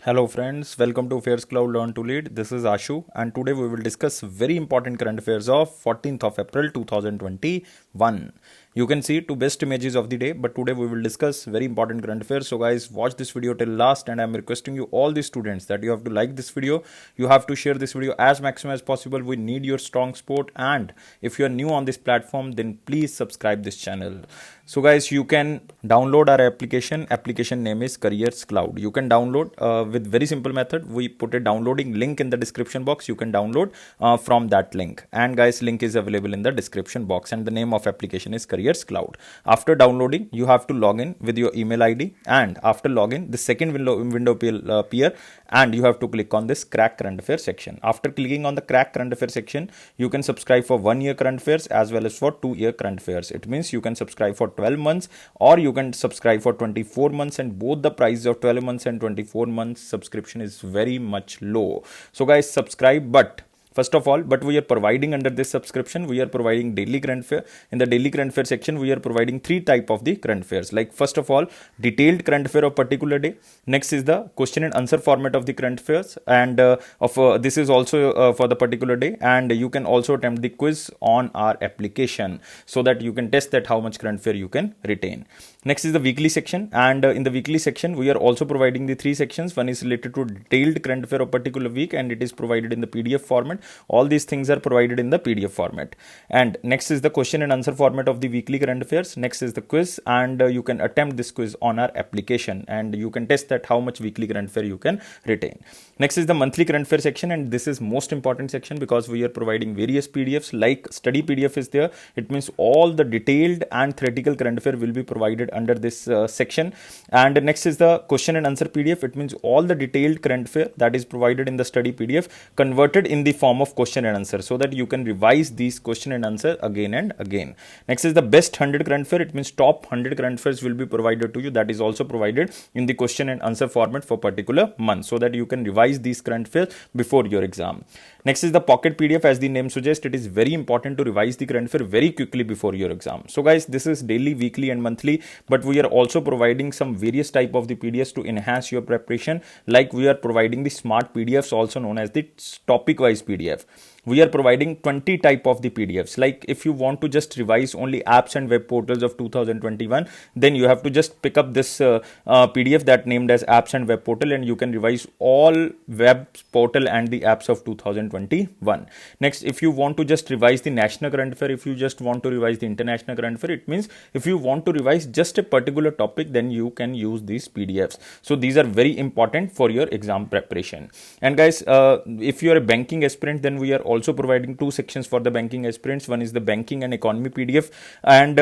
Hello friends, welcome to Affairs Cloud Learn to Lead. This is Ashu and today we will discuss very important current affairs of 14th of April 2021. You can see two best images of the day, but today we will discuss very important current affairs. So guys, watch this video till last and I am requesting you all the students that you have to like this video. You have to share this video as maximum as possible. We need your strong support, and if you are new on this platform then please subscribe this channel. So guys, you can download our application name is Careers Cloud. You can download with very simple method. We put a downloading link in the description box. You can download from that link, and guys, link is available in the description box, and the name of application is Careers Cloud. After downloading, you have to log in with your email ID, and after login, the second window will appear, and you have to click on this Crack Current Affairs section. After clicking on the Crack Current Affairs section, you can subscribe for 1 year current affairs as well as for 2 year current affairs. It means you can subscribe for 12 months or you can subscribe for 24 months, and both the prices of 12 months and 24 months subscription is very much low. So guys, subscribe. But first of all, we are providing under this subscription, we are providing daily current affair. In the daily current affair section, we are providing three type of the current affairs. Like first of all, detailed current affair of particular day. Next is the question and answer format of the current affairs, and this is also for the particular day. And you can also attempt the quiz on our application so that you can test that how much current affair you can retain. Next is the weekly section, and in the weekly section, we are also providing the three sections. One is related to detailed current affair of particular week, and it is provided in the PDF format. All these things are provided in the PDF format. And next is the question and answer format of the weekly current affairs. Next is the quiz, and you can attempt this quiz on our application, and you can test that how much weekly current affair you can retain. Next is the monthly current affair section, and this is most important section because we are providing various PDFs. Like study PDF is there. It means all the detailed and theoretical current affair will be provided under this section. And next is the question and answer PDF. It means all the detailed current affair that is provided in the study PDF converted in the form of question and answer, so that you can revise these question and answer again and again. Next is the best 100 current affair. It means top 100 current affairs will be provided to you. That is also provided in the question and answer format for particular month, so that you can revise these current affairs before your exam. Next is the pocket PDF. As the name suggests, it is very important to revise the current affair very quickly before your exam. So guys, this is daily, weekly and monthly, but we are also providing some various type of the PDFs to enhance your preparation. Like we are providing the smart PDFs, also known as the topic wise PDF. We are providing 20 type of the PDFs. Like if you want to just revise only apps and web portals of 2021, then you have to just pick up this PDF that named as apps and web portal, and you can revise all web portal and the apps of 2021. Next, if you want to just revise the national current affair, if you just want to revise the international current affair, it means if you want to revise just a particular topic, then you can use these PDFs. So these are very important for your exam preparation. And guys, if you are a banking aspirant, then we are also providing two sections for the banking aspirants. One is the banking and economy PDF, and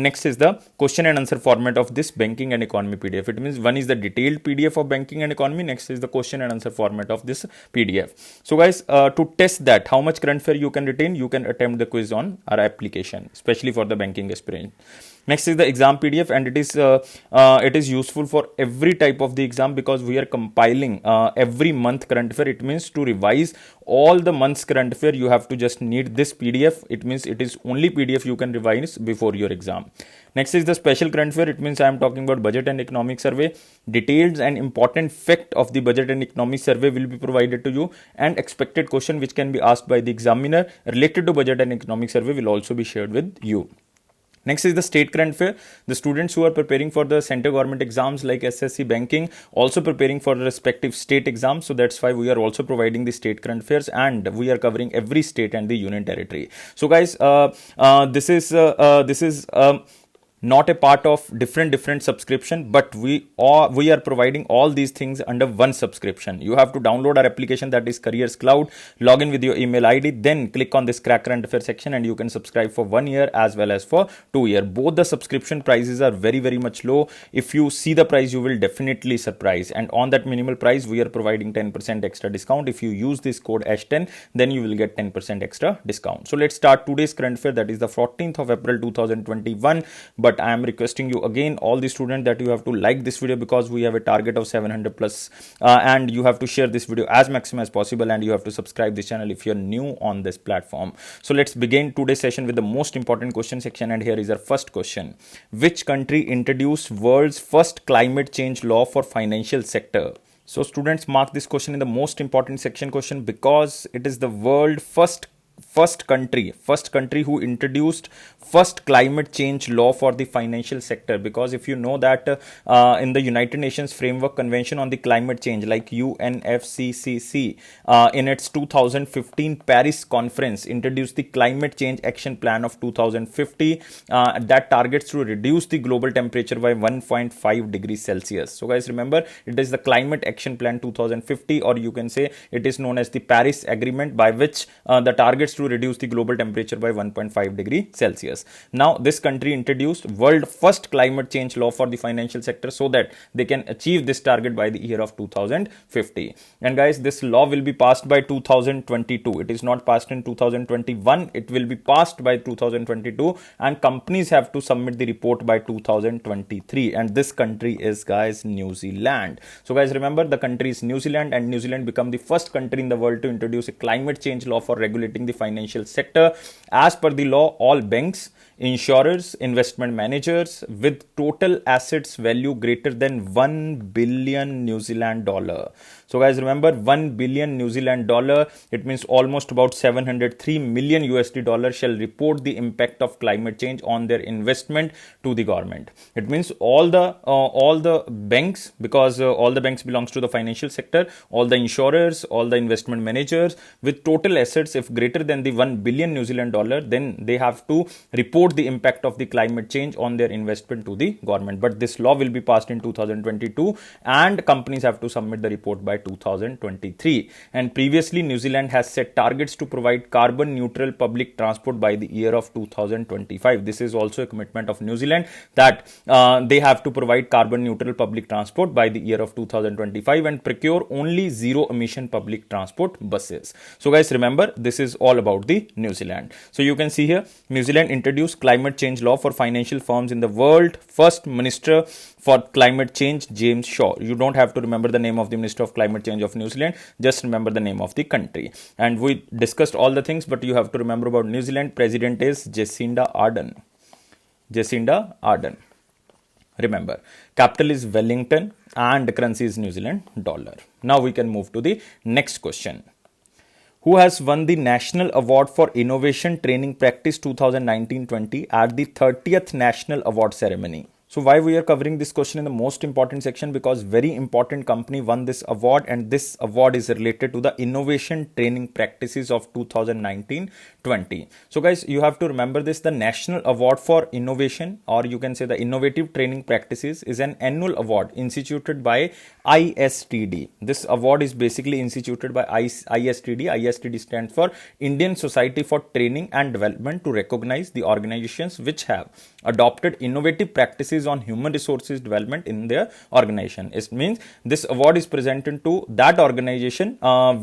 next is the question and answer format of this banking and economy PDF. It means one is the detailed PDF of banking and economy, next is the question and answer format of this PDF. So guys, to test that how much current affair you can retain, you can attempt the quiz on our application, especially for the banking aspirant. Next is the exam PDF, and it is useful for every type of the exam because we are compiling every month current affair. It means to revise all the months current affair, you have to just need this PDF. It means it is only PDF you can revise before your exam. Next is the special current affair. It means I am talking about budget and economic survey. Details and important fact of the budget and economic survey will be provided to you, and expected question which can be asked by the examiner related to budget and economic survey will also be shared with you. Next is the state current affair. The students who are preparing for the center government exams like SSC banking, also preparing for the respective state exams. So that's why we are also providing the state current affairs, and we are covering every state and the union territory. So guys, this is not a part of different subscription, but we are providing all these things under one subscription. You have to download our application, that is Careers Cloud, log in with your email ID, then click on this Crack Current Affairs section, and you can subscribe for 1 year as well as for 2 year. Both the subscription prices are very much low. If you see the price, you will definitely surprise, and on that minimal price we are providing 10% extra discount. If you use this code H10, then you will get 10% extra discount. So let's start today's current affair, that is the 14th of April 2021. But I am requesting you again, all the students, that you have to like this video because we have a target of 700 plus, and you have to share this video as maximum as possible, and you have to subscribe this channel if you are new on this platform. So let's begin today's session with the most important question section, and here is our first question. Which country introduced world's first climate change law for financial sector? So students, mark this question in the most important section question because it is the world first country who introduced first climate change law for the financial sector. Because if you know that in the United Nations Framework Convention on the Climate Change, like UNFCCC, in its 2015 Paris conference introduced the Climate Change Action Plan of 2050 that targets to reduce the global temperature by 1.5 degrees Celsius. So guys, remember, it is the Climate Action Plan 2050, or you can say it is known as the Paris Agreement, by which the targets to reduce the global temperature by 1.5 degree Celsius. Now, this country introduced world first climate change law for the financial sector so that they can achieve this target by the year of 2050. And guys, this law will be passed by 2022. It is not passed in 2021. It will be passed by 2022, and companies have to submit the report by 2023. And this country is, guys, New Zealand. So guys, remember, the country is New Zealand, and New Zealand become the first country in the world to introduce a climate change law for regulating the financial sector. As per the law, all banks, insurers, investment managers with total assets value greater than 1 billion New Zealand dollar. So guys, remember, 1 billion New Zealand dollar, it means almost about 703 million USD dollars shall report the impact of climate change on their investment to the government. It means all the banks, because all the banks belongs to the financial sector, all the insurers, all the investment managers with total assets if greater than the 1 billion New Zealand dollar, then they have to report the impact of the climate change on their investment to the government. But this law will be passed in 2022, and companies have to submit the report by 2023. And previously, New Zealand has set targets to provide carbon neutral public transport by the year of 2025. This is also a commitment of New Zealand, that they have to provide carbon neutral public transport by the year of 2025 and procure only zero emission public transport buses. So guys, remember, this is all about the New Zealand. So you can see here, New Zealand introduced climate change law for financial firms in the world. First Minister for Climate Change, James Shaw. You don't have to remember the name of the Minister of Climate Change of New Zealand, just remember the name of the country. And we discussed all the things, but you have to remember about New Zealand. President is Jacinda Ardern. Jacinda Ardern. Remember, capital is Wellington and currency is New Zealand dollar. Now we can move to the next question. Who has won the National Award for Innovation Training Practice 2019-20 at the 30th National Award Ceremony? So why we are covering this question in the most important section? Because very important company won this award, and this award is related to the innovation training practices of 2019-20. So guys, you have to remember this. The National Award for Innovation, or you can say the Innovative Training Practices, is an annual award instituted by ISTD. This award is basically instituted by ISTD. ISTD stands for Indian Society for Training and Development, to recognize the organizations which have adopted innovative practices on human resources development in their organization. It means this award is presented to that organization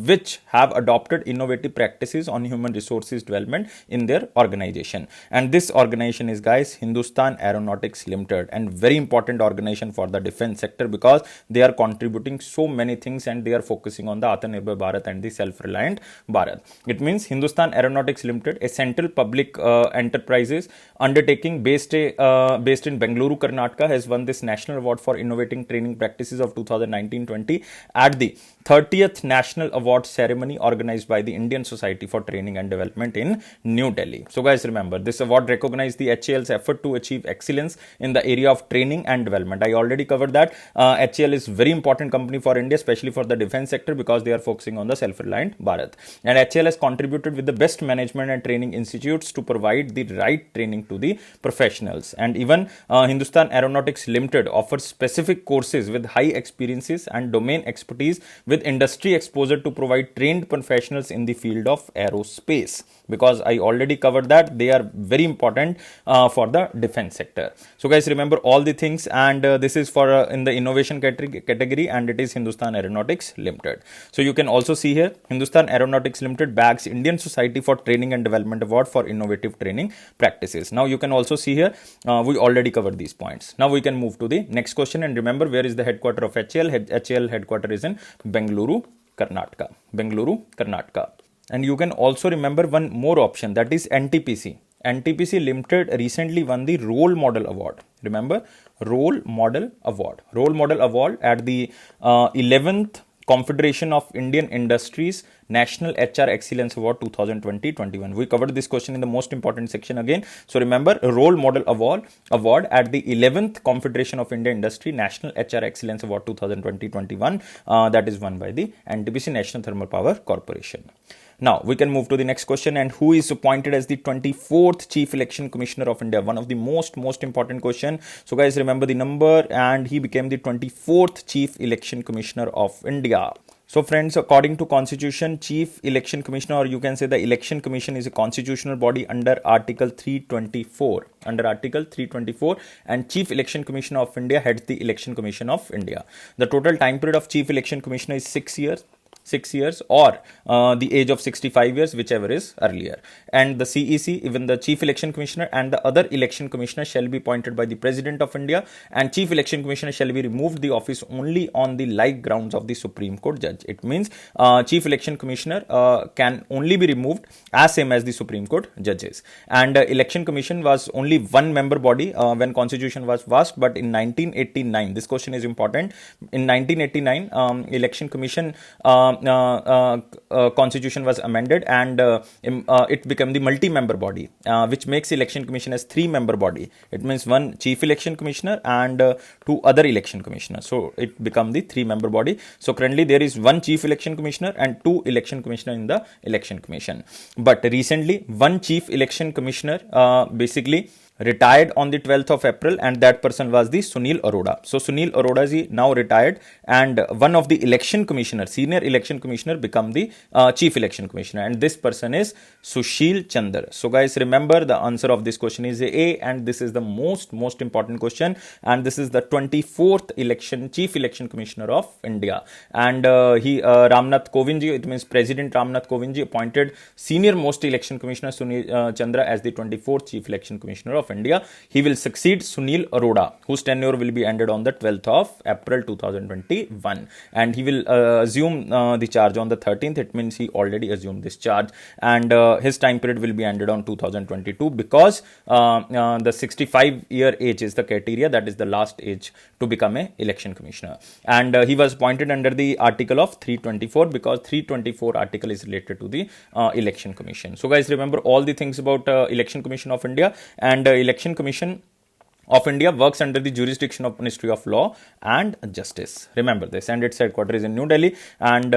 which have adopted innovative practices on human resources development in their organization. And this organization is, guys, Hindustan Aeronautics Limited, and very important organization for the defense sector, because they are contributing so many things and they are focusing on the Atmanirbhar Bharat and the self-reliant Bharat. It means Hindustan Aeronautics Limited, a central public enterprises undertaking based in Bengaluru, Karnataka, has won this National Award for Innovating Training Practices of 2019-20 at the 30th National Award Ceremony organized by the Indian Society for Training and Development in New Delhi. So guys, remember, this award recognized the HAL's effort to achieve excellence in the area of training and development. I already covered that. HAL is very important company for India, especially for the defense sector, because they are focusing on the self-reliant Bharat. And HAL has contributed with the best management and training institutes to provide the right training to the professionals. And even Hindustan Aeronautics Limited offers specific courses with high experiences and domain expertise with industry exposure to provide trained professionals in the field of aerospace, because I already covered that they are very important for the defense sector. So guys, remember all the things, and this is for in the innovation category, and it is Hindustan Aeronautics Limited. So you can also see here, Hindustan Aeronautics Limited bags Indian Society for Training and Development Award for Innovative Training Practices. Now you can also see here, we already covered these points. Now we can move to the next question, and remember, where is the headquarter of HAL? HAL headquarter is in Bengaluru, Karnataka. Bengaluru, Karnataka. And you can also remember one more option, that is NTPC. NTPC Limited recently won the Role Model Award. Remember, Role Model Award. Role Model Award at the 11th Confederation of Indian Industries National HR Excellence Award 2020-21. We covered this question in the most important section again. So remember, Role Model Award at the 11th Confederation of Indian Industry National HR Excellence Award 2020-21. That is won by the NTPC National Thermal Power Corporation. Now we can move to the next question. And who is appointed as the 24th Chief Election Commissioner of India? One of the most important question. So guys, remember the number, and he became the 24th Chief Election Commissioner of India. So friends, according to Constitution, Chief Election Commissioner, or you can say the Election Commission, is a constitutional body under Article 324. Under Article 324, and Chief Election Commissioner of India heads the Election Commission of India. The total time period of Chief Election Commissioner is 6 years. 6 years or the age of 65 years, whichever is earlier. And the CEC, even the Chief Election Commissioner and the other Election Commissioner, shall be appointed by the President of India, and Chief Election Commissioner shall be removed the office only on the like grounds of the Supreme Court judge. It means Chief Election Commissioner can only be removed as same as the Supreme Court judges. And Election Commission was only one member body when Constitution was passed, but in 1989, this question is important. In 1989, Election Commission Constitution was amended, and it became the multi-member body, which makes Election Commission as 3-member body. It means one Chief Election Commissioner and 2 other Election Commissioners. So it become the 3-member body. So currently there is 1 Chief Election Commissioner and 2 Election Commissioner in the Election Commission. But recently 1 Chief Election Commissioner basically retired on the 12th of April, and that person was the Sunil Arora. So Sunil Arora is now retired, and one of the election commissioner, senior election commissioner, become the chief election commissioner, and this person is Sushil Chandra. So guys, remember the answer of this question is A, and this is the most important question, and this is the 24th chief election commissioner of India. And he Ramnath Kovind ji, it means President Ramnath Kovind ji, appointed senior most election commissioner Sunil Chandra as the 24th chief election commissioner of India. He will succeed Sunil Arora, whose tenure will be ended on the 12th of April 2021, and he will assume the charge on the 13th. It means he already assumed this charge, and his time period will be ended on 2022, because the 65-year age is the criteria, that is the last age to become a election commissioner. And he was appointed under the article of 324, because 324 article is related to the election commission. So guys, remember all the things about Election Commission of India. And Election Commission of India works under the jurisdiction of Ministry of Law and Justice. Remember this. And its headquarters is in New Delhi, and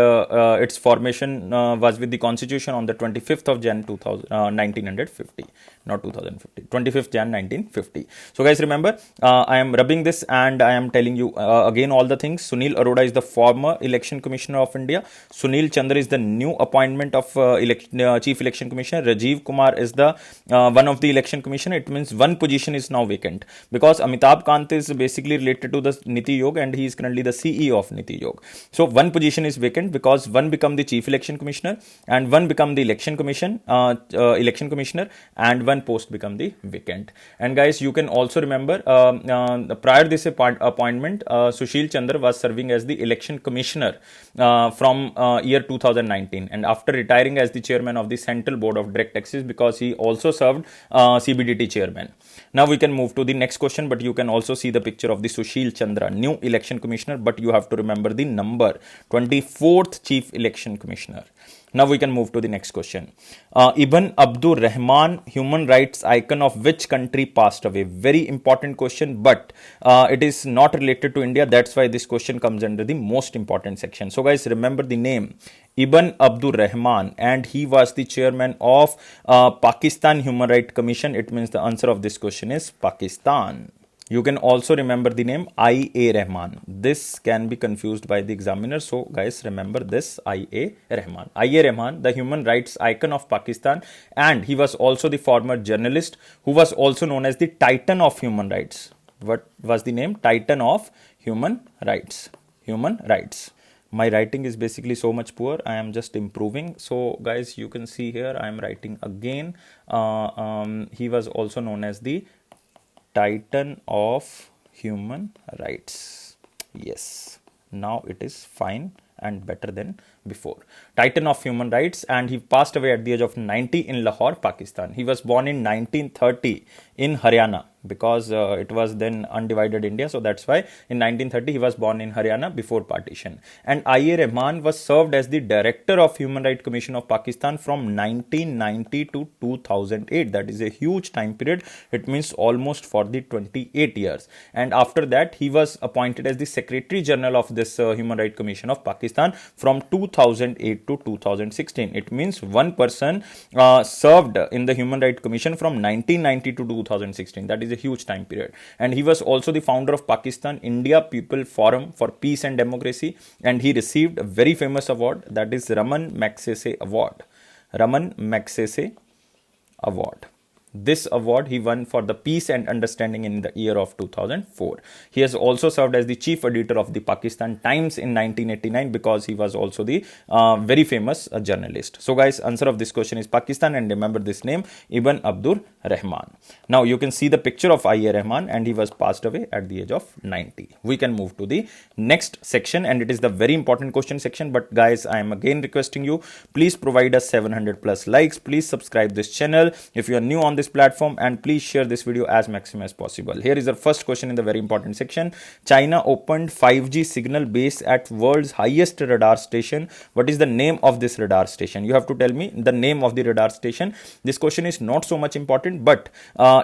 its formation was with the Constitution on the 25th of Jan 1950. Not 2050, 25th Jan 1950. So guys, remember, I am rubbing this and I am telling you again all the things. Sunil Arora is the former Election Commissioner of India. Sunil Chandra is the new appointment of Chief Election Commissioner. Rajiv Kumar is the one of the Election Commissioner. It means one position is now vacant, because Amitabh Kant is basically related to the Niti Aayog, and he is currently the CEO of Niti Aayog. So one position is vacant, because one become the Chief Election Commissioner and one become the Election Commissioner, and one post become the vacant. And guys, you can also remember prior this appointment, Sushil Chandra was serving as the Election Commissioner from year 2019, and after retiring as the chairman of the Central Board of Direct Taxes, because he also served CBDT chairman. Now we can move to the next question, but you can also see the picture of the Sushil Chandra, new election commissioner, but you have to remember the number, 24th chief election commissioner. Now we can move to the next question. Ibn Abdur Rahman, human rights icon of which country, passed away? Very important question, but it is not related to India. That's why this question comes under the most important section. So guys, remember the name, Ibn Abdur Rahman, and he was the chairman of Pakistan Human Rights Commission. It means the answer of this question is Pakistan. You can also remember the name I.A. Rahman. This can be confused by the examiner. So guys, remember this, I.A. Rahman. I.A. Rahman, the human rights icon of Pakistan, and he was also the former journalist who was also known as the Titan of Human Rights. What was the name? Titan of Human Rights. Human Rights. My writing is basically so much poor. I am just improving. So guys, you can see here I am writing again. He was also known as the Titan of Human Rights. Yes, now it is fine. and better than before. Titan of human rights, and he passed away at the age of 90 in Lahore, Pakistan. He was born in 1930 in Haryana, because it was then undivided India, so that's why in 1930 he was born in Haryana before partition. And I.A. Rahman was served as the director of Human Rights Commission of Pakistan from 1990 to 2008. That is a huge time period. It means almost for the 28 years. And after that he was appointed as the Secretary General of this Human Rights Commission of Pakistan from 2008 to 2016. It means one person served in the Human Rights Commission from 1990 to 2016. That is a huge time period. And he was also the founder of Pakistan India People Forum for Peace and Democracy, and he received a very famous award, that is Raman Magsaysay Award. Raman Magsaysay Award. This award he won for the peace and understanding in the year of 2004. He has also served as the chief editor of the Pakistan Times in 1989, because he was also the very famous journalist. So guys, answer of this question is Pakistan, and remember this name, Ibn Abdur Rahman. Now you can see the picture of I.A. Rahman, and he was passed away at the age of 90. We can move to the next section, and it is the very important question section. But guys, I am again requesting you, please provide us 700 plus likes. Please subscribe this channel if you are new on this platform, and please share this video as maximum as possible. Here is our first question in the very important section. China opened 5G signal base at world's highest radar station. What is the name of this radar station? You have to tell me the name of the radar station. This question is not so much important, but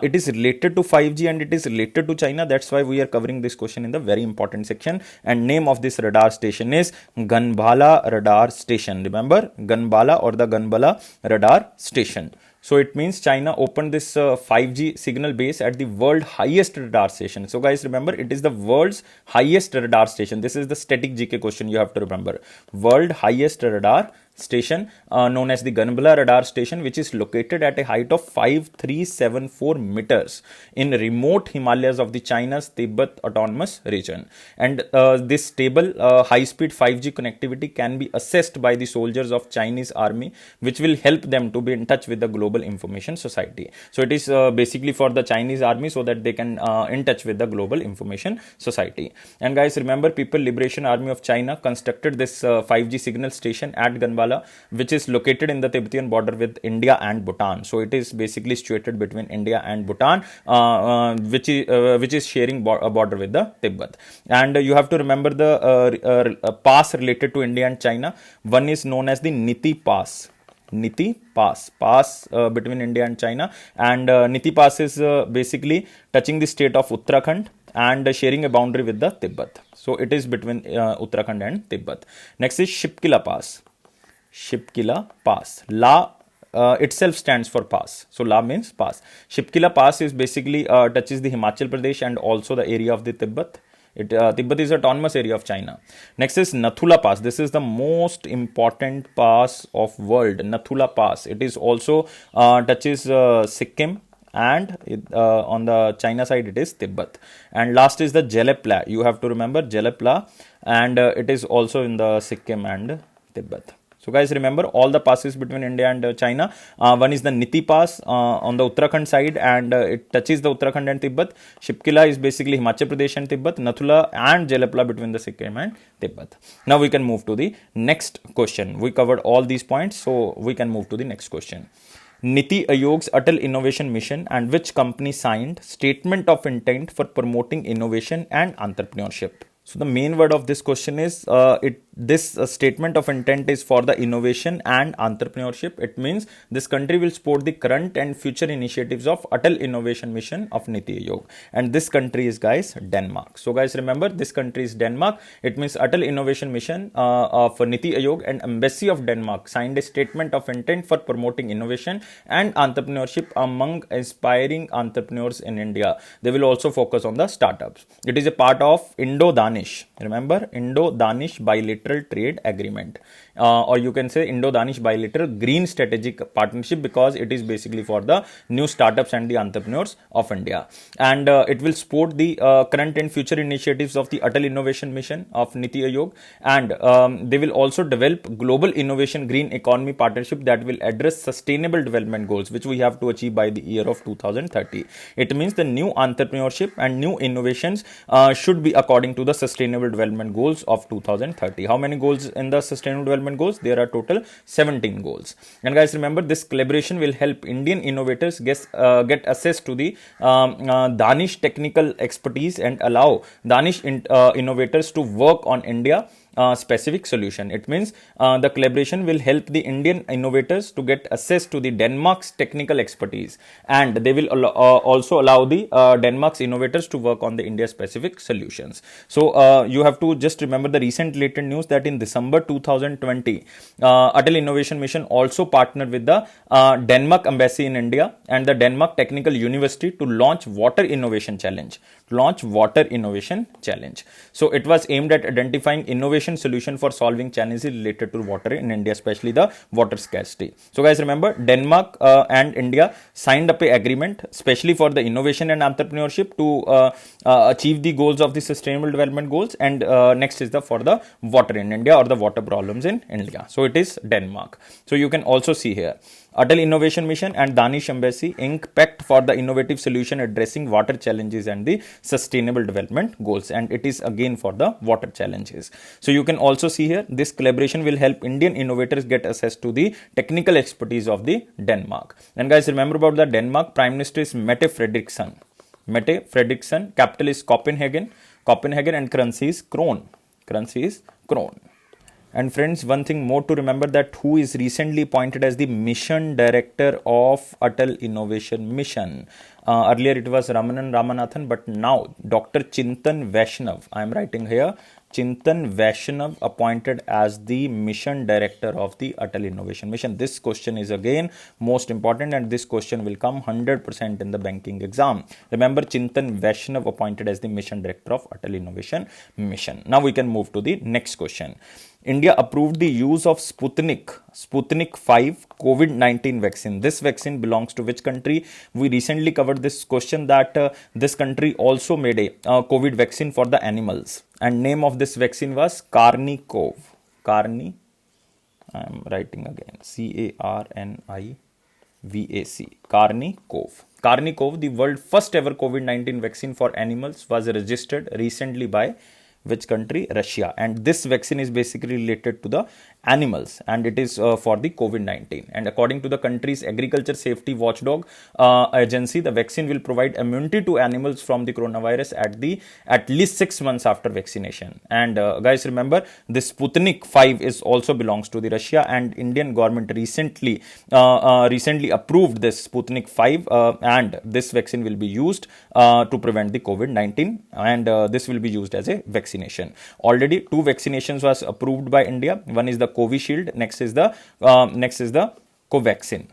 it is related to 5G and it is related to China. That's why we are covering this question in the very important section. And name of this radar station is Ganbala Radar Station. Remember, Ganbala or the Ganbala Radar Station. So it means China opened this 5G signal base at the world highest radar station. So guys, remember, it is the world's highest radar station. This is the static GK question you have to remember. World highest radar station known as the Ganbala Radar Station, which is located at a height of 5374 meters in remote Himalayas of the China's Tibet Autonomous Region. And this stable high-speed 5G connectivity can be assessed by the soldiers of Chinese army, which will help them to be in touch with the global information society. So it is basically for the Chinese army, so that they can in touch with the global information society. And guys, remember, People Liberation Army of China constructed this 5G signal station at Ganbala, which is located in the Tibetan border with India and Bhutan. So it is basically situated between India and Bhutan, which is sharing a border with the Tibet. And you have to remember the pass related to India and China. One is known as the Niti Pass. Niti Pass between India and China, and Niti Pass is basically touching the state of Uttarakhand and sharing a boundary with the Tibet. So it is between Uttarakhand and Tibet. Next is Shipkila Pass. Shipkila Pass. La itself stands for pass. So La means pass. Shipkila Pass is basically touches the Himachal Pradesh and also the area of the Tibet. Tibet is autonomous area of China. Next is Nathula Pass. This is the most important pass of world. Nathula Pass. It is also touches Sikkim, and on the China side it is Tibet. And last is the Jelepla. You have to remember Jelepla, and it is also in the Sikkim and Tibet. So guys, remember all the passes between India and China. One is the Niti Pass on the Uttarakhand side, and it touches the Uttarakhand and Tibet. Shipkila is basically Himachal Pradesh and Tibet. Nathula and Jelepla between the Sikkim and Tibet. Now we can move to the next question. We covered all these points, so we can move to the next question. Niti Aayog's Atal Innovation Mission and which company signed Statement of Intent for Promoting Innovation and Entrepreneurship? So the main word of this question is this statement of intent is for the innovation and entrepreneurship. It means this country will support the current and future initiatives of Atal Innovation Mission of Niti Aayog. And this country is, guys, Denmark. So guys, remember, this country is Denmark. It means Atal Innovation Mission of Niti Aayog and Embassy of Denmark signed a statement of intent for promoting innovation and entrepreneurship among aspiring entrepreneurs in India. They will also focus on the startups. It is a part of Indo-Danish. Remember, Indo-Danish Bilateral Trade Agreement, or you can say Indo-Danish Bilateral Green Strategic Partnership, because it is basically for the new startups and the entrepreneurs of India. And it will support the current and future initiatives of the Atal Innovation Mission of Niti Aayog, and they will also develop global innovation green economy partnership that will address sustainable development goals, which we have to achieve by the year of 2030. It means the new entrepreneurship and new innovations should be according to the sustainable development goals of 2030. How many goals in the Sustainable Development Goals? There are total 17 goals. And guys, remember, this collaboration will help Indian innovators get access to the Danish technical expertise and allow Danish innovators to work on India specific solution. It means the collaboration will help the Indian innovators to get access to the Denmark's technical expertise, and they will also allow the Denmark's innovators to work on the India specific solutions. So you have to just remember the recent related news that in December 2020, Atal Innovation Mission also partnered with the Denmark Embassy in India and the Denmark Technical University to launch Water Innovation Challenge. So it was aimed at identifying innovation solution for solving challenges related to water in India, especially the water scarcity. So guys, remember, Denmark and India signed up an agreement especially for the innovation and entrepreneurship to achieve the goals of the Sustainable Development Goals, and next is the for the water in India or the water problems in India. So it is Denmark. So you can also see here Atal Innovation Mission and Danish Embassy Inc. pact for the innovative solution addressing water challenges and the Sustainable Development Goals, and it is again for the water challenges. So you can also see here this collaboration will help Indian innovators get access to the technical expertise of the Denmark. And guys, remember about the Denmark Prime Minister is Mette Frederiksen. Capital is Copenhagen, and currency is krone. And friends, one thing more to remember, that who is recently appointed as the mission director of Atal Innovation Mission. Earlier it was Ramanan Ramanathan, but now Dr. Chintan Vaishnav, I am writing here, Chintan Vaishnav appointed as the mission director of the Atal Innovation Mission. This question is again most important, and this question will come 100% in the banking exam. Remember, Chintan Vaishnav appointed as the mission director of Atal Innovation Mission. Now we can move to the next question. India approved the use of Sputnik 5 COVID-19 vaccine. This vaccine belongs to which country? We recently covered this question that this country also made a COVID vaccine for the animals, and name of this vaccine was Carnicov. I am writing again, Carnivac. Carnicov, the world first ever COVID-19 vaccine for animals, was registered recently by which country? Russia. And this vaccine is basically related to the animals, and it is for the COVID-19. And according to the country's agriculture safety watchdog agency, the vaccine will provide immunity to animals from the coronavirus at least 6 months after vaccination. And guys, remember, this Sputnik 5 is also belongs to the Russia, and Indian government recently approved this Sputnik 5, and this vaccine will be used to prevent the COVID-19, and this will be used as a vaccination. Already 2 vaccinations was approved by India. One is the Covishield, next is the Covaxin.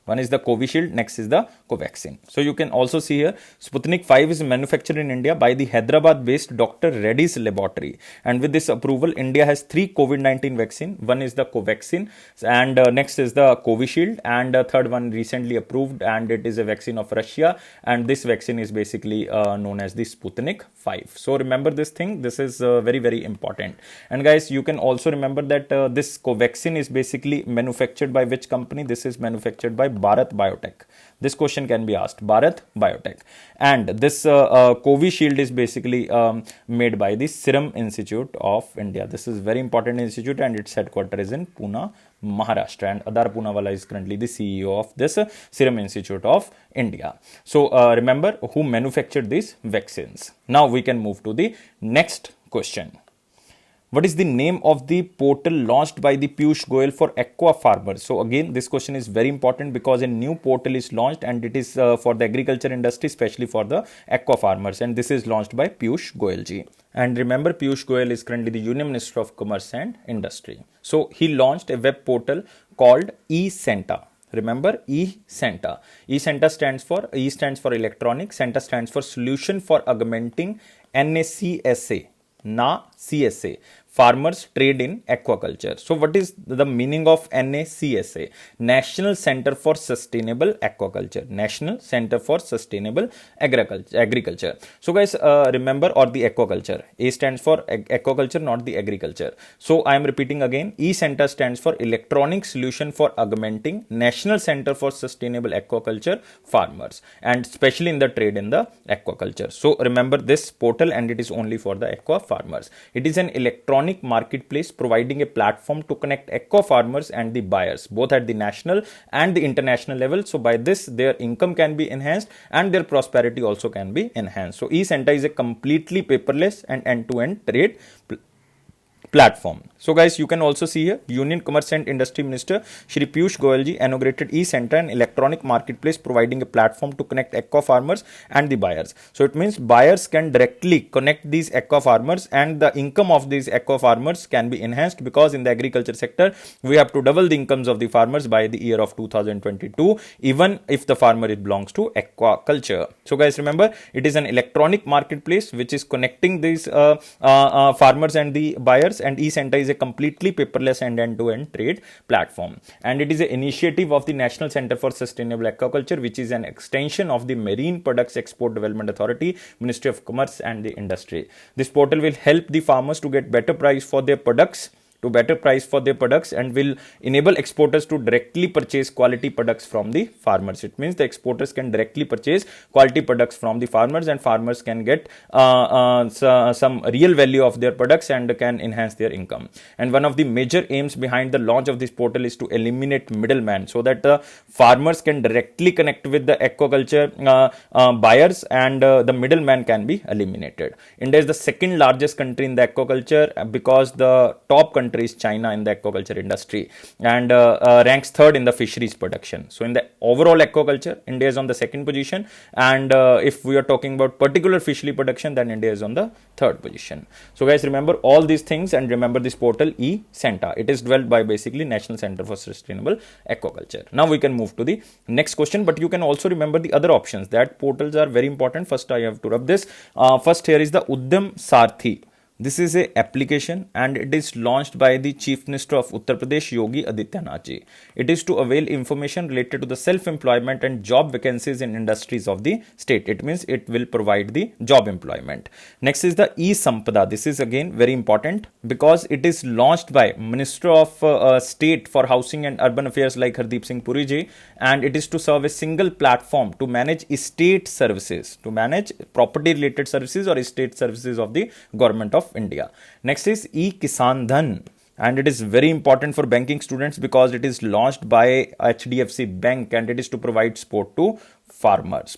One is the Covishield, next is the Covaxin. So you can also see here, Sputnik 5 is manufactured in India by the Hyderabad-based Dr. Reddy's laboratory. And with this approval, India has 3 COVID-19 vaccine. One is the Covaxin, and next is the Covishield, and third one recently approved, and it is a vaccine of Russia. And this vaccine is basically known as the Sputnik 5. So remember this thing. This is very, very important. And guys, you can also remember that this Covaxin is basically manufactured by which company? This is manufactured by Bharat Biotech. This question can be asked, Bharat Biotech. And this Covishield is basically made by the Serum Institute of India. This is very important institute, and its headquarters is in Pune, Maharashtra. And Adar Poonawalla is currently the CEO of this Serum Institute of India. So remember who manufactured these vaccines. Now we can move to the next question. What is the name of the portal launched by the Piyush Goyal for aqua farmers? So again, this question is very important because a new portal is launched, and it is for the agriculture industry, especially for the aqua farmers. And this is launched by Piyush Goyal ji. And remember, Piyush Goyal is currently the Union Minister of Commerce and Industry. So he launched a web portal called eCenta. Remember, eCenta. eCenta stands for electronic, Centa stands for Solution for Augmenting NACSA. CSA, farmers trade in aquaculture. So what is the meaning of NACSA? National Center for Sustainable Aquaculture. National Center for Sustainable Agriculture. So guys, remember, or the aquaculture. A stands for aquaculture, not the agriculture. So I am repeating again. E-Center stands for Electronic Solution for Augmenting National Center for Sustainable Aquaculture Farmers, and especially in the trade in the aquaculture. So remember this portal, and it is only for the aqua farmers. It is an electronic marketplace providing a platform to connect aqua farmers and the buyers, both at the national and the international level. So by this, their income can be enhanced and their prosperity also can be enhanced. So E-Center is a completely paperless and end-to-end trade platform. So guys, you can also see here, Union Commerce and Industry Minister Shri Piyush Goyal ji inaugurated E-Center, an electronic marketplace providing a platform to connect aqua farmers and the buyers. So it means buyers can directly connect these aqua farmers, and the income of these aqua farmers can be enhanced, because in the agriculture sector we have to double the incomes of the farmers by the year of 2022, even if the farmer belongs to aquaculture. So guys, remember, it is an electronic marketplace which is connecting these farmers and the buyers, and E-Center is a completely paperless and end-to-end trade platform, and it is an initiative of the National Center for Sustainable Aquaculture, which is an extension of the Marine Products Export Development Authority, Ministry of Commerce and the Industry. This portal will help the farmers to get better price for their products, and will enable exporters to directly purchase quality products from the farmers. It means the exporters can directly purchase quality products from the farmers, and farmers can get some real value of their products and can enhance their income. And one of the major aims behind the launch of this portal is to eliminate middlemen, so that the farmers can directly connect with the aquaculture buyers, and the middleman can be eliminated. India is the second largest country in the aquaculture, because the top country is China in the aquaculture industry, and ranks third in the fisheries production. So in the overall aquaculture, India is on the second position, and if we are talking about particular fishery production, then India is on the third position. So guys, remember all these things, and remember this portal E-Center. It is developed by basically National Center for Sustainable Aquaculture. Now we can move to the next question, but you can also remember the other options. That portals are very important. First I have to rub this. First here is the Udyam Sarthi. This is a application, and it is launched by the Chief Minister of Uttar Pradesh, Yogi Adityanath ji. It is to avail information related to the self-employment and job vacancies in industries of the state. It means it will provide the job employment. Next is the E-Sampada. This is again very important, because it is launched by Minister of State for Housing and Urban Affairs like Hardeep Singh Puri ji, and it is to serve a single platform to manage estate services, to manage property related services or estate services of the government of India. Next is E-Kisan Dhan, and it is very important for banking students, because it is launched by HDFC Bank, and it is to provide support to farmers.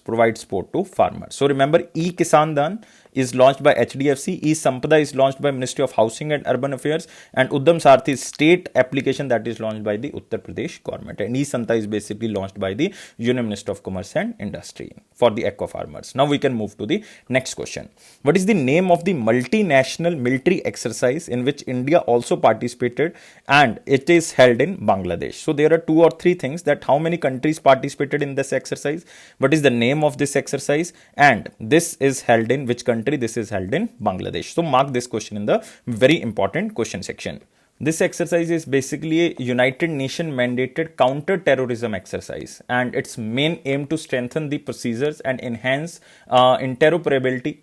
So remember, E-Kisan Dhan is launched by HDFC, E-Sampada is launched by Ministry of Housing and Urban Affairs, and Udyam Sarthi is state application that is launched by the Uttar Pradesh government, and E-Sampada is basically launched by the Union Minister of Commerce and Industry for the aqua farmers. Now we can move to the next question. What is the name of the multinational military exercise in which India also participated, and it is held in Bangladesh? So there are 2 or 3 things, that how many countries participated in this exercise, what is the name of this exercise, and this is held in which country? This is held in Bangladesh. So mark this question in the very important question section. This exercise is basically a United Nations mandated counter-terrorism exercise, and its main aim to strengthen the procedures and enhance interoperability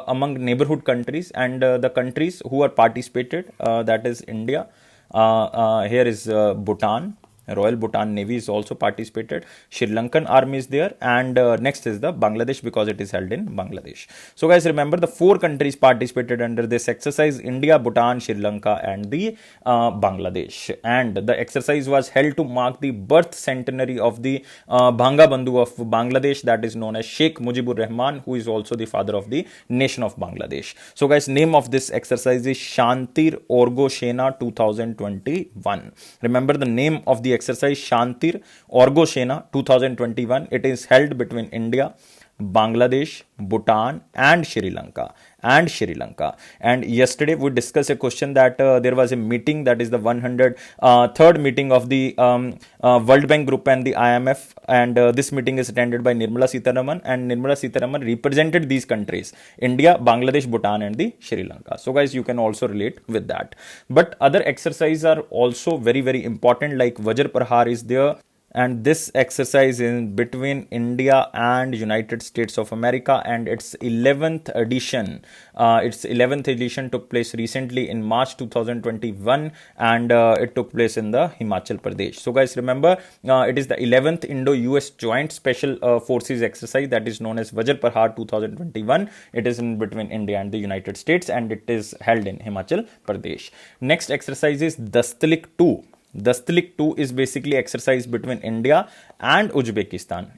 among neighborhood countries and the countries who are participated, that is India. Here is Bhutan. Royal Bhutan Navy is also participated. Sri Lankan Army is there, and next is the Bangladesh, because it is held in Bangladesh. So guys, remember the 4 countries participated under this exercise: India, Bhutan, Sri Lanka and the Bangladesh. And the exercise was held to mark the birth centenary of the Bhanga Bandhu of Bangladesh, that is known as Sheikh Mujibur Rahman, who is also the father of the nation of Bangladesh. So guys, name of this exercise is Shantir Orgoshena 2021. Remember the name of the exercise, Shantir Orgoshena 2021. It is held between India, Bangladesh, Bhutan and Sri Lanka, and Sri Lanka. And yesterday we discussed a question that there was a meeting, that is the 103rd meeting of the World Bank Group and the IMF, and this meeting is attended by Nirmala Sitharaman, and Nirmala Sitharaman represented these countries: India, Bangladesh, Bhutan, and the Sri Lanka. So guys, you can also relate with that. But other exercises are also very, very important, like Vajra Prahar is there, and this exercise in between India and United States of America, and its 11th edition. Its 11th edition took place recently in March 2021, and it took place in the Himachal Pradesh. So guys, remember, it is the 11th Indo-US Joint Special Forces exercise, that is known as Vajra Prahar 2021. It is in between India and the United States, and it is held in Himachal Pradesh. Next exercise is Dastalik 2. Dastalik 2 is basically exercise between India and Uzbekistan.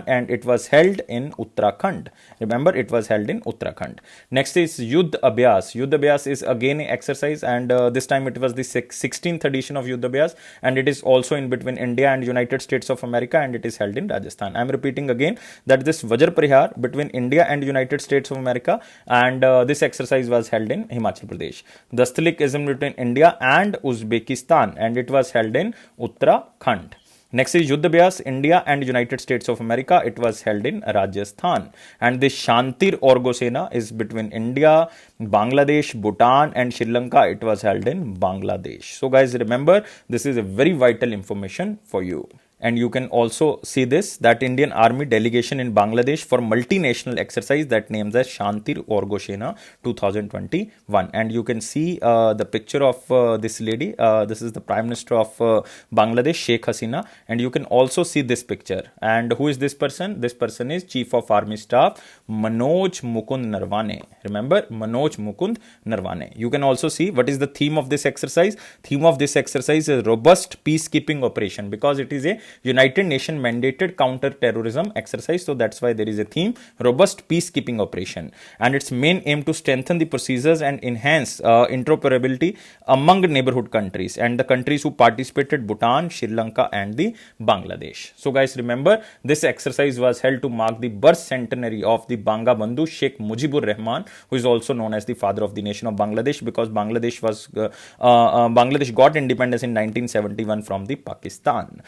And it was held in Uttarakhand. Remember, it was held in Uttarakhand. Next is Yuddh Abhyas. Yuddh Abhyas is again an exercise, and this time it was the 16th edition of Yuddh Abhyas, and it is also in between India and United States of America, and it is held in Rajasthan. I am repeating again that this Vajra Prahar between India and United States of America, and this exercise was held in Himachal Pradesh. Dastalik is in between India and Uzbekistan, and it was held in Uttarakhand. Next is Yuddh Abhyas, India and United States of America. It was held in Rajasthan. And the Shantir Orgosena is between India, Bangladesh, Bhutan, and Sri Lanka. It was held in Bangladesh. So guys, remember, this is a very vital information for you. And you can also see this, that Indian Army delegation in Bangladesh for multinational exercise that names as Shantir Orgosena 2021. And you can see the picture of this lady. This is the Prime Minister of Bangladesh, Sheikh Hasina. And you can also see this picture. And who is this person? This person is Chief of Army Staff Manoj Mukund Narwane. Remember, Manoj Mukund Narwane. You can also see what is the theme of this exercise. Theme of this exercise is robust peacekeeping operation, because it is a United Nations mandated counter-terrorism exercise. So that's why there is a theme, robust peacekeeping operation. And its main aim to strengthen the procedures and enhance interoperability among neighborhood countries and the countries who participated: Bhutan, Sri Lanka, and the Bangladesh. So guys, remember, this exercise was held to mark the birth centenary of the Banga Bandhu Sheikh Mujibur Rahman, who is also known as the father of the nation of Bangladesh, because Bangladesh got independence in 1971 from the Pakistan.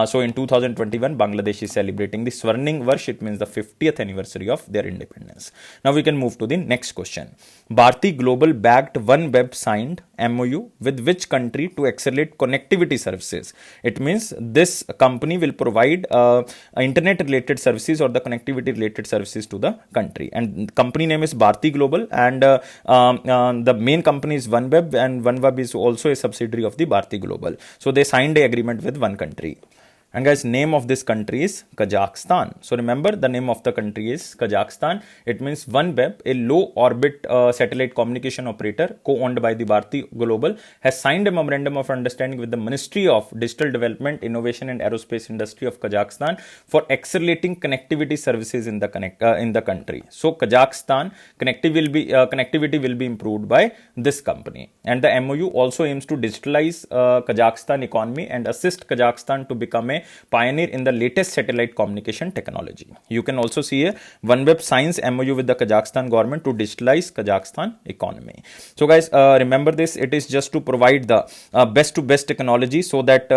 So in 2021, Bangladesh is celebrating the Swarning Varsh. It means the 50th anniversary of their independence. Now we can move to the next question. Bharti Global backed OneWeb signed MOU with which country to accelerate connectivity services? It means this company will provide internet related services or the connectivity related services to the country. And company name is Bharti Global, and the main company is OneWeb, and OneWeb is also a subsidiary of the Bharti Global. So they signed an agreement with one country. And guys, name of this country is Kazakhstan. So remember, the name of the country is Kazakhstan. It means OneWeb, a low orbit satellite communication operator co-owned by the Bharti Global, has signed a memorandum of understanding with the Ministry of Digital Development, Innovation and Aerospace Industry of Kazakhstan for accelerating connectivity services in the country. So Kazakhstan connectivity will be improved by this company. And the MOU also aims to digitalize Kazakhstan economy and assist Kazakhstan to become a pioneer in the latest satellite communication technology. You can also see here OneWeb signs MOU with the Kazakhstan government to digitalize Kazakhstan economy. So guys, remember this, it is just to provide the best to best technology, so that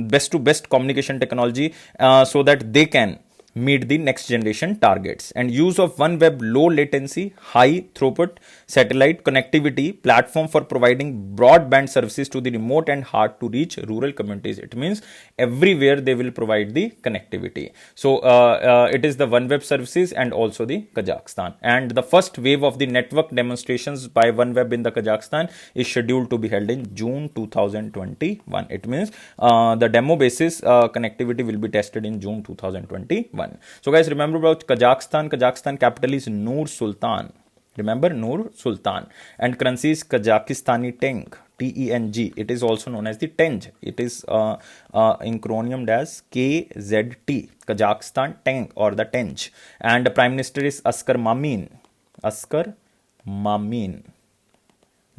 best to best communication technology, so that they can meet the next generation targets. And use of OneWeb low latency, high throughput satellite connectivity platform for providing broadband services to the remote and hard to reach rural communities. It means everywhere they will provide the connectivity. So it is the OneWeb services and also the Kazakhstan. And the first wave of the network demonstrations by OneWeb in the Kazakhstan is scheduled to be held in June 2021. It means the demo basis connectivity will be tested in June 2021. So guys, remember about Kazakhstan. Kazakhstan capital is Nur Sultan. Remember, Nur Sultan. And currency is Kazakhstani Teng. TENG. It is also known as the Teng. It is acronymed as KZT. Kazakhstan Teng or the Teng. And the Prime Minister is Askar Mamin. Askar Mamin.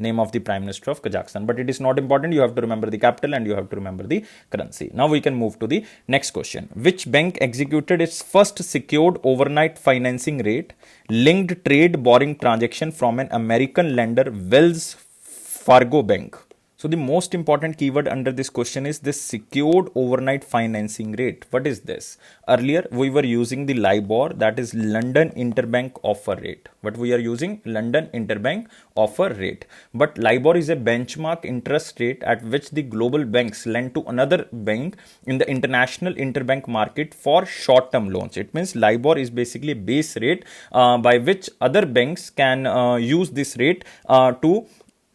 name of the Prime Minister of Kazakhstan. But it is not important. You have to remember the capital and you have to remember the currency. Now we can move to the next question. Which bank executed its first secured overnight financing rate linked trade borrowing transaction from an American lender, Wells Fargo Bank? So the most important keyword under this question is this secured overnight financing rate. What is this? Earlier we were using the LIBOR, that is London Interbank Offer Rate. What we are using? London Interbank Offer Rate. But LIBOR is a benchmark interest rate at which the global banks lend to another bank in the international interbank market for short-term loans. It means LIBOR is basically a base rate by which other banks can use this rate to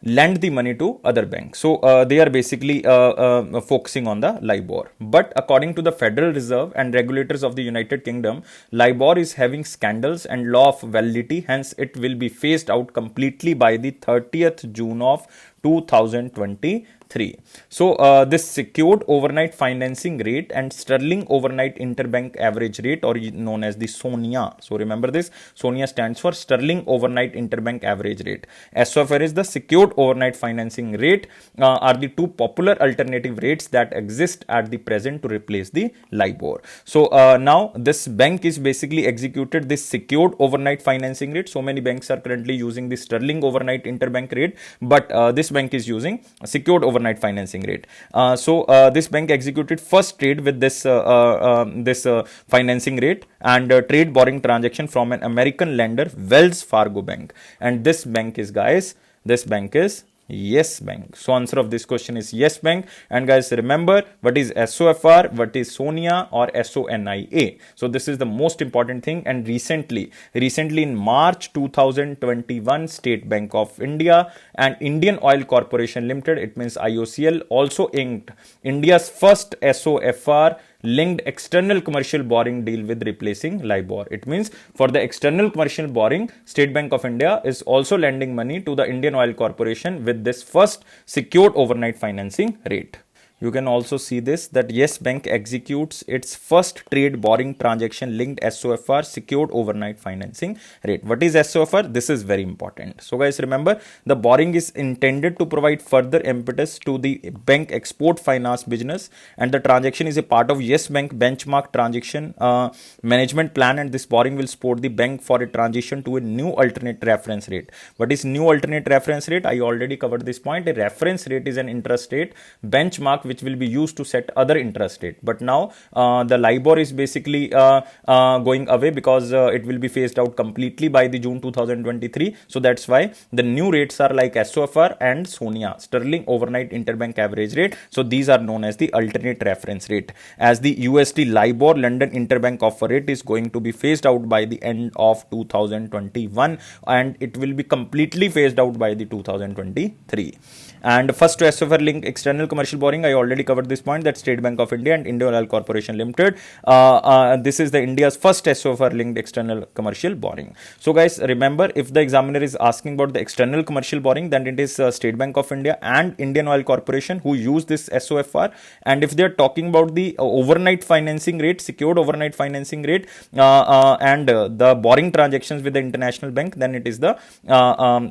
lend the money to other banks. So they are basically focusing on the LIBOR. But according to the Federal Reserve and regulators of the United Kingdom, LIBOR is having scandals and law of validity. Hence, it will be phased out completely by the 30th June of 2023. So this secured overnight financing rate and sterling overnight interbank average rate, or known as the SONIA. So remember this, SONIA stands for sterling overnight interbank average rate. SOFR is the secured overnight financing rate, are the two popular alternative rates that exist at the present to replace the LIBOR. So now this bank is basically executed this secured overnight financing rate. So many banks are currently using the sterling overnight interbank rate, but this bank is using a secured overnight financing rate. So this bank executed first trade with this financing rate and trade borrowing transaction from an American lender, Wells Fargo Bank. And this bank is, guys, this bank is Yes Bank. So answer of this question is Yes Bank. And guys, remember what is SOFR, what is SONIA or SONIA. So this is the most important thing. And recently in March 2021, State Bank of India and Indian Oil Corporation Limited, it means IOCL, also inked India's first SOFR linked external commercial borrowing deal with replacing LIBOR. It means for the external commercial borrowing, State Bank of India is also lending money to the Indian Oil Corporation with this first secured overnight financing rate. You can also see this, that Yes Bank executes its first trade borrowing transaction linked SOFR secured overnight financing rate. What is SOFR? This is very important. So guys, remember, the borrowing is intended to provide further impetus to the bank export finance business, and the transaction is a part of Yes Bank benchmark transaction management plan, and this borrowing will support the bank for a transition to a new alternate reference rate. What is new alternate reference rate? I already covered this point. A reference rate is an interest rate benchmark which will be used to set other interest rate. But now the LIBOR is basically going away because it will be phased out completely by the June 2023. So that's why the new rates are like SOFR and SONIA, sterling overnight interbank average rate. So these are known as the alternate reference rate, as the USD LIBOR London interbank offer rate is going to be phased out by the end of 2021, and it will be completely phased out by the 2023. And first to SOFR link external commercial borrowing, I already covered this point, that State Bank of India and Indian Oil Corporation Limited. This is the India's first SOFR linked external commercial borrowing. So guys, remember, if the examiner is asking about the external commercial borrowing, then it is State Bank of India and Indian Oil Corporation who use this SOFR. And if they are talking about the overnight financing rate, secured overnight financing rate, and the borrowing transactions with the international bank, then it is the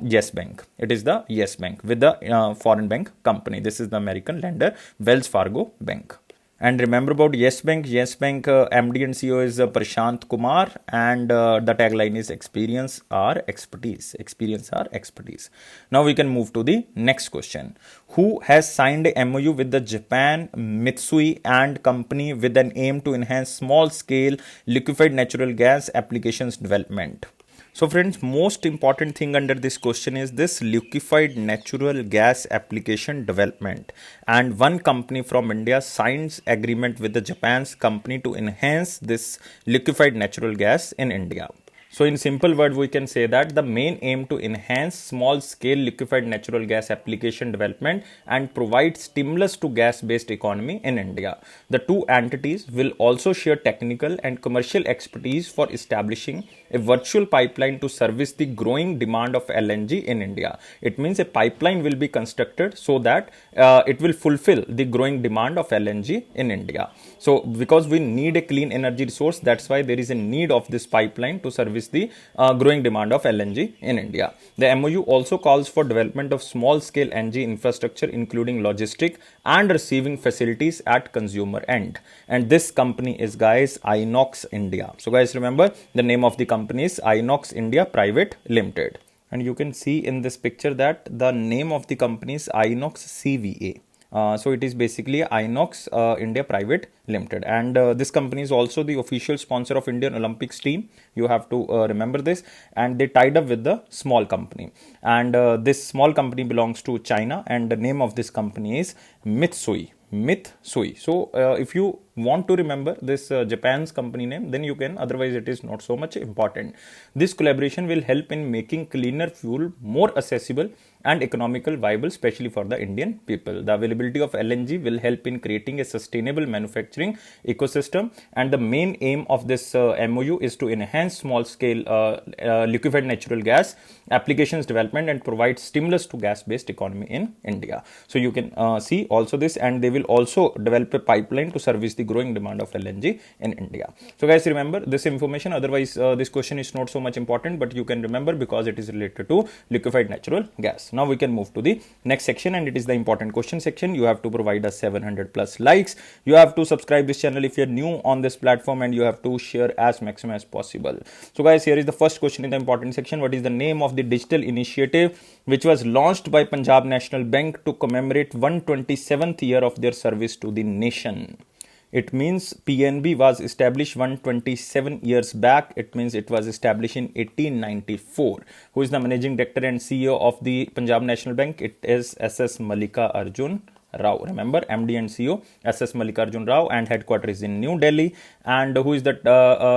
Yes Bank. It is the Yes Bank with the foreign bank company. This is the American lender, Wells Fargo Bank. And remember about Yes Bank. Yes Bank MD and CEO is Prashant Kumar, and the tagline is experience or expertise. Experience or expertise. Now we can move to the next question. Who has signed a MOU with the Japan Mitsui and Company with an aim to enhance small scale liquefied natural gas applications development? So friends, most important thing under this question is this liquefied natural gas application development, and one company from India signs agreement with the Japan's company to enhance this liquefied natural gas in India. So in simple word, we can say that the main aim to enhance small scale liquefied natural gas application development and provide stimulus to gas based economy in India. The two entities will also share technical and commercial expertise for establishing a virtual pipeline to service the growing demand of LNG in India. It means a pipeline will be constructed so that it will fulfill the growing demand of LNG in India. So because we need a clean energy resource, that's why there is a need of this pipeline to service service the growing demand of LNG in India. The MOU also calls for development of small-scale LNG infrastructure, including logistic and receiving facilities at consumer end. And this company is, guys, Inox India. So guys, remember the name of the company is Inox India Private Limited. And you can see in this picture that the name of the company is Inox CVA. So it is basically Inox India Private Limited, and this company is also the official sponsor of Indian Olympics team. You have to remember this. And they tied up with the small company, and this small company belongs to China, and the name of this company is Mitsui. So if you want to remember this Japan's company name, then you can, otherwise it is not so much important. This collaboration will help in making cleaner fuel more accessible and economical viable, especially for the Indian people. The availability of LNG will help in creating a sustainable manufacturing ecosystem, and the main aim of this MOU is to enhance small-scale liquefied natural gas applications development and provide stimulus to gas-based economy in India. So you can see also this, and they will also develop a pipeline to service the growing demand of LNG in India. So guys, remember this information. Otherwise, this question is not so much important, but you can remember because it is related to liquefied natural gas. Now we can move to the next section, and it is the important question section. You have to provide us 700 plus likes. You have to subscribe this channel if you're new on this platform, and you have to share as maximum as possible. So guys, here is the first question in the important section. What is the name of the digital initiative which was launched by Punjab National Bank to commemorate 127th year of their service to the nation? It means PNB was established 127 years back. It means it was established in 1894. Who is the managing director and CEO of the Punjab National Bank? It is SS Mallikarjun Rao. Remember, MD and CEO SS Mallikarjun Rao, and headquarters is in New Delhi. And who is that?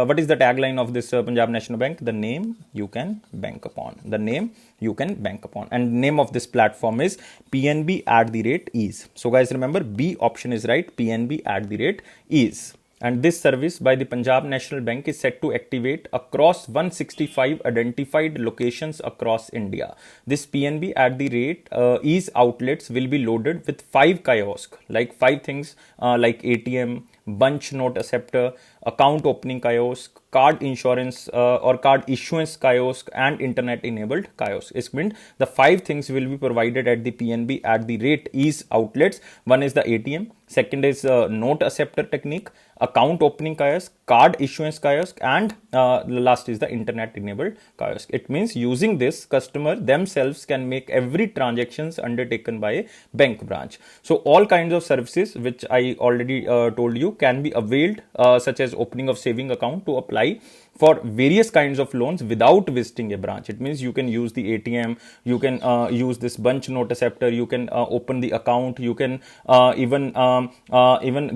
What is the tagline of this Punjab National Bank? The name you can bank upon. The name you can bank upon. And name of this platform is PNB@ease. So guys, remember B option is right. PNB@ease. And this service by the Punjab National Bank is set to activate across 165 identified locations across India. This PNB@ease outlets will be loaded with 5 kiosks, like 5 things like ATM, bunch note acceptor, account opening kiosk, card insurance or card issuance kiosk, and internet enabled kiosk. It means the 5 things will be provided at the PNB@ease outlets. One is the ATM, second is note acceptor technique, account opening kiosk, card issuance kiosk, and the last is the internet enabled kiosk. It means using this, customer themselves can make every transactions undertaken by a bank branch. So all kinds of services which I already told you can be availed, such as opening of saving account to apply for various kinds of loans without visiting a branch. It means you can use the ATM, you can use this bunch note acceptor, you can open the account, you can even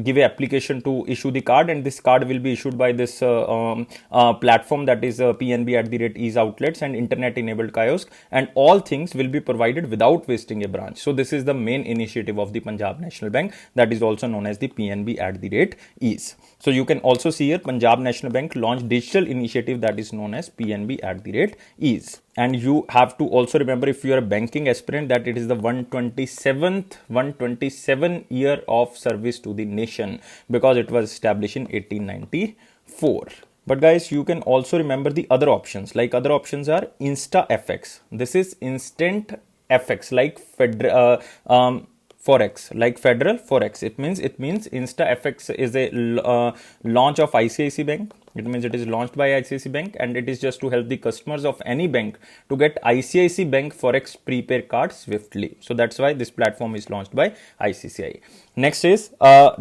give a application to issue the card, and this card will be issued by this platform, that is PNB@ease outlets and internet enabled kiosk, and all things will be provided without visiting a branch. So this is the main initiative of the Punjab National Bank, that is also known as the PNB@ease. So you can also see here Punjab National Bank launched digital initiative that is known as PNB@ease. And you have to also remember, if you are a banking aspirant, that it is the 127 year of service to the nation, because it was established in 1894. But guys, you can also remember the other options. Like other options are InstaFX. This is instant FX, like Forex, like Federal Forex. It means InstaFX is a launch of ICICI Bank. It means it is launched by ICICI Bank, and it is just to help the customers of any bank to get ICICI Bank Forex prepaid card swiftly. So that's why this platform is launched by ICICI. Next is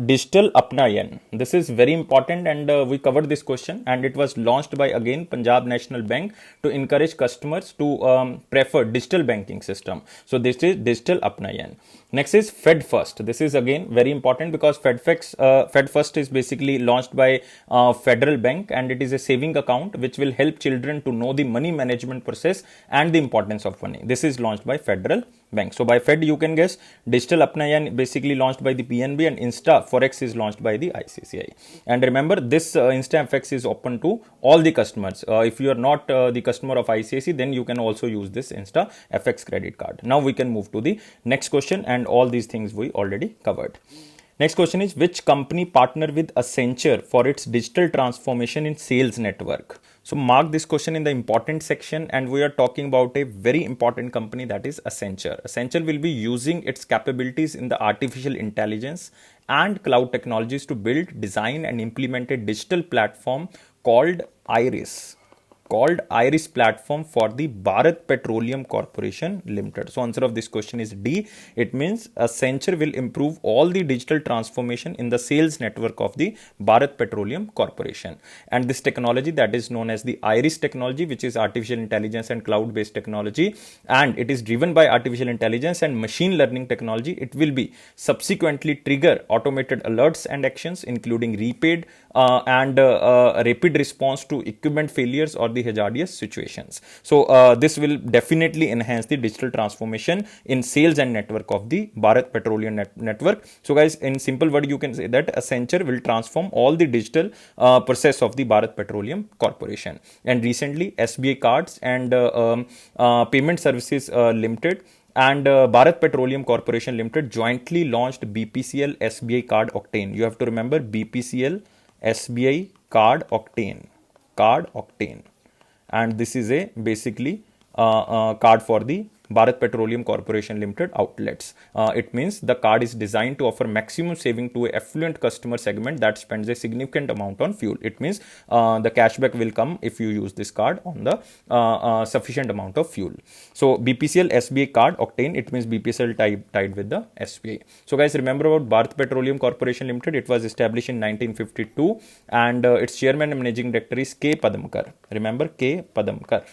Digital Apna Yen. This is very important, and we covered this question, and it was launched by again Punjab National Bank to encourage customers to prefer digital banking system. So this is Digital Apna Yen. Next is Fed First. This is again very important because Fed First is basically launched by Federal Bank, and it is a saving account which will help children to know the money management process and the importance of money. This is launched by Federal Bank. So by Fed you can guess. Digital Apna Yen basically launched by the PNB, and Insta Forex is launched by the ICICI. And remember, this InstaFX is open to all the customers. If you are not the customer of ICICI, then you can also use this InstaFX credit card. Now we can move to the next question, and all these things we already covered. Next question is, which company partner with Accenture for its digital transformation in sales network? So mark this question in the important section, and we are talking about a very important company, that is Accenture. Accenture will be using its capabilities in the artificial intelligence and cloud technologies to build, design and implement a digital platform called Iris platform for the Bharat Petroleum Corporation Limited. So answer of this question is D. It means Accenture will improve all the digital transformation in the sales network of the Bharat Petroleum Corporation. And this technology, that is known as the Iris technology, which is artificial intelligence and cloud based technology, and it is driven by artificial intelligence and machine learning technology. It will be subsequently trigger automated alerts and actions, including repaid and rapid response to equipment failures or the hazardous situations. So this will definitely enhance the digital transformation in sales and network of the Bharat Petroleum network. So guys, in simple word, you can say that Accenture will transform all the digital process of the Bharat Petroleum Corporation. And recently SBI Cards and Payment Services Limited and Bharat Petroleum Corporation Limited jointly launched BPCL SBI Card Octane. You have to remember BPCL SBI Card Octane. And this is a basically card for the Bharat Petroleum Corporation Limited outlets. It means the card is designed to offer maximum saving to a affluent customer segment that spends a significant amount on fuel. It means the cashback will come if you use this card on the sufficient amount of fuel. So BPCL SBI Card Octane, it means BPCL tied with the SBI. So guys, remember about Bharat Petroleum Corporation Limited. It was established in 1952 and its chairman and managing director is K. Padamkar. Remember K. Padamkar.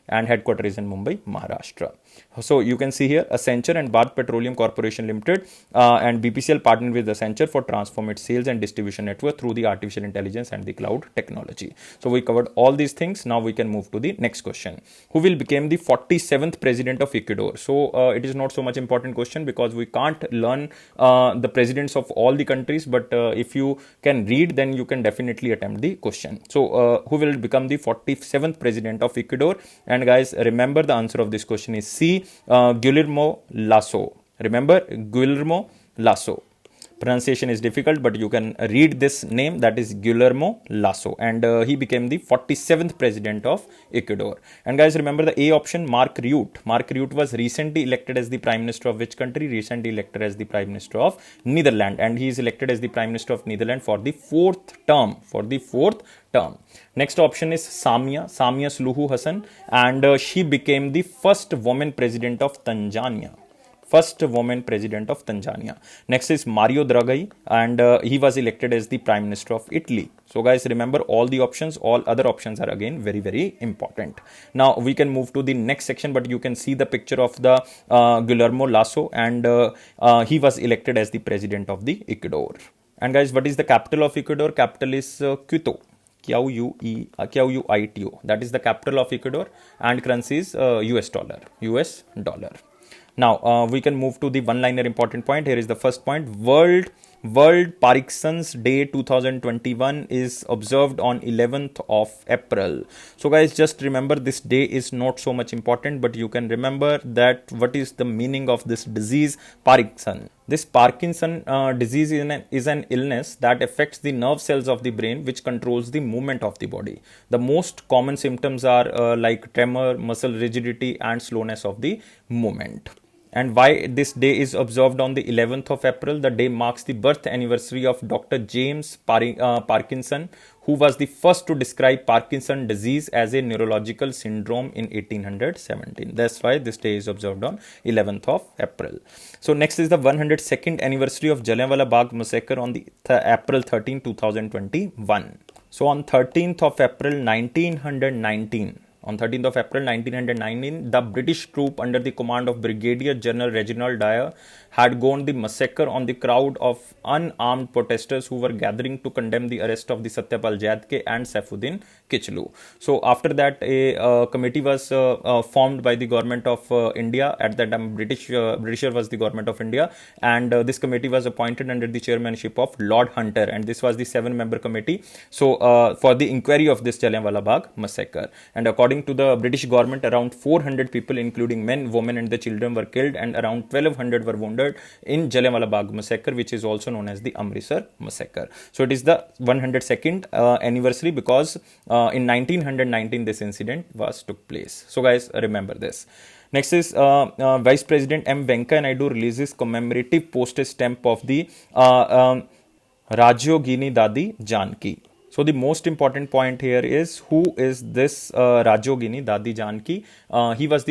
And headquarters is in Mumbai, Maharashtra. So you can see here Accenture and Bharat Petroleum Corporation Limited and BPCL partnered with Accenture for transform its sales and distribution network through the artificial intelligence and the cloud technology. So we covered all these things. Now we can move to the next question. Who will become the 47th president of Ecuador? So it is not so much important question because we can't learn the presidents of all the countries, but if you can read, then you can definitely attempt the question. So who will become the 47th president of Ecuador? And guys, remember the answer of this question is C. Guillermo Lasso. Remember Guillermo Lasso. Pronunciation is difficult, but you can read this name, that is Guillermo Lasso, and he became the 47th president of Ecuador. And guys, remember the A option, Mark Rutte. Mark Rutte was recently elected as the Prime Minister of which country? Recently elected as the Prime Minister of Netherlands, and he is elected as the Prime Minister of Netherlands for the fourth term. Next option is Samia Suluhu Hassan, and she became the first woman president of Tanzania. Next is Mario Draghi, and he was elected as the Prime Minister of Italy. So guys, remember all the options. All other options are again very, very important. Now we can move to the next section, but you can see the picture of the Guillermo Lasso, and he was elected as the president of the Ecuador. And guys, what is the capital of Ecuador? Capital is Quito. Quito. That is the capital of Ecuador, and currency is US dollar. Now we can move to the one-liner important point. Here is the first point. World Parkinson's Day 2021 is observed on 11th of April. So guys, just remember this day is not so much important, but you can remember that what is the meaning of this disease, Parkinson. This Parkinson disease is an illness that affects the nerve cells of the brain, which controls the movement of the body. The most common symptoms are like tremor, muscle rigidity, and slowness of the movement. And why this day is observed on the 11th of April? The day marks the birth anniversary of Dr. James Parkinson, who was the first to describe Parkinson's disease as a neurological syndrome in 1817. That's why this day is observed on 11th of April. So next is the 102nd anniversary of Jallianwala Bagh massacre on the April 13, 2021. So on 13th of April 1919, the British troop under the command of Brigadier General Reginald Dyer had gone the massacre on the crowd of unarmed protesters who were gathering to condemn the arrest of the Satyapal Jadke and Saifuddin Kichlu. So after that, a committee was formed by the government of India. At that time, Britisher was the government of India, and this committee was appointed under the chairmanship of Lord Hunter, and this was the 7-member committee. So for the inquiry of this Jallianwala Bagh massacre, and according according to the British government, around 400 people, including men, women, and the children, were killed, and around 1200 were wounded in Jallianwala Bagh massacre, which is also known as the Amritsar massacre. So it is the 102nd anniversary, because in 1919 this incident took place. So guys, remember this. Next is Vice President M. Venkaiah Naidu releases commemorative postage stamp of the Rajyogini Dadi Janki. So the most important point here is, who is this Rajyogini Dadi Janki? She was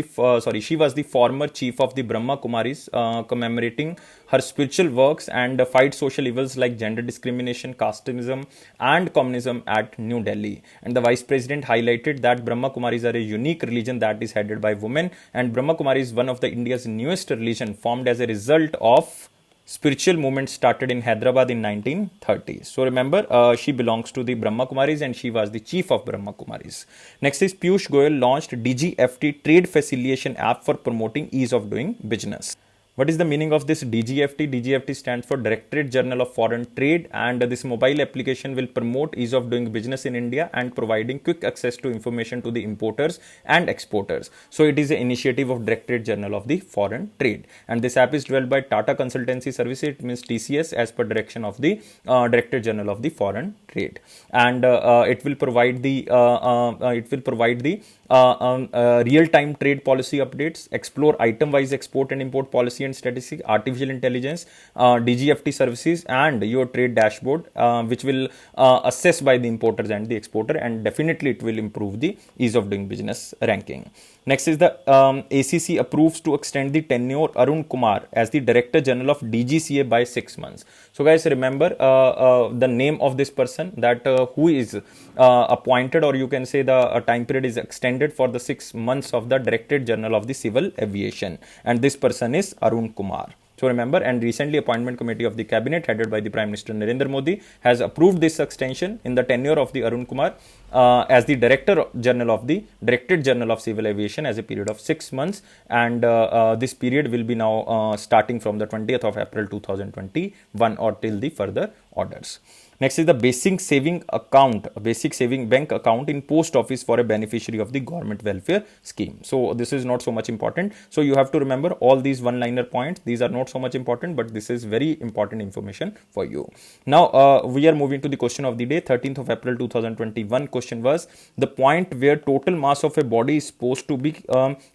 the former chief of the Brahma Kumaris, commemorating her spiritual works and fight social evils like gender discrimination, casteism, and communism at New Delhi. And the vice president highlighted that Brahma Kumaris are a unique religion that is headed by women, and Brahma Kumari is one of the India's newest religion, formed as a result of spiritual movement started in Hyderabad in 1930s. So remember, she belongs to the Brahma Kumaris, and she was the chief of Brahma Kumaris. Next is Piyush Goyal launched DGFT Trade Facilitation app for promoting ease of doing business. What is the meaning of this DGFT? DGFT stands for Directorate General of Foreign Trade, and this mobile application will promote ease of doing business in India and providing quick access to information to the importers and exporters. So it is an initiative of Directorate General of the Foreign Trade, and this app is developed by Tata Consultancy Services, it means TCS, as per direction of the Directorate General of the Foreign Trade, and it will provide the real-time trade policy updates, explore item-wise export and import policy and statistics, artificial intelligence, DGFT services, and your trade dashboard, which will assess by the importers and the exporter, and definitely it will improve the ease of doing business ranking. Next is the ACC approves to extend the tenure Arun Kumar as the Director General of DGCA by 6 months. So guys, remember the name of this person, that who is appointed, or you can say the time period is extended for the 6 months of the Directorate General of the Civil Aviation, and this person is Arun Kumar. So remember, and recently Appointment Committee of the Cabinet headed by the Prime Minister Narendra Modi has approved this extension in the tenure of the Arun Kumar as the Director General of the Directorate General of Civil Aviation as a period of 6 months, and this period will be now starting from the 20th of April 2021 or till the further orders. Next is the basic saving bank account in post office for a beneficiary of the government welfare scheme. So this is not so much important. So you have to remember all these one-liner points. These are not so much important, but this is very important information for you. Now we are moving to the question of the day. 13th of April 2021 question was, the point where total mass of a body is supposed to be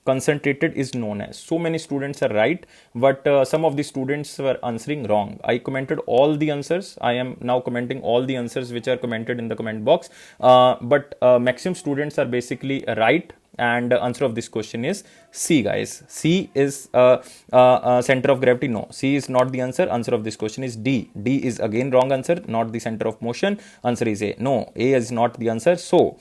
concentrated is known as. So many students are right, but some of the students were answering wrong. I commented all the answers. I am now commenting all the answers which are commented in the comment box, but maximum students are basically right, and answer of this question is C, guys. C is center of gravity. No, C is not the answer. Answer of this question is D. D is again wrong answer, not the center of motion. Answer is A. No, A is not the answer. So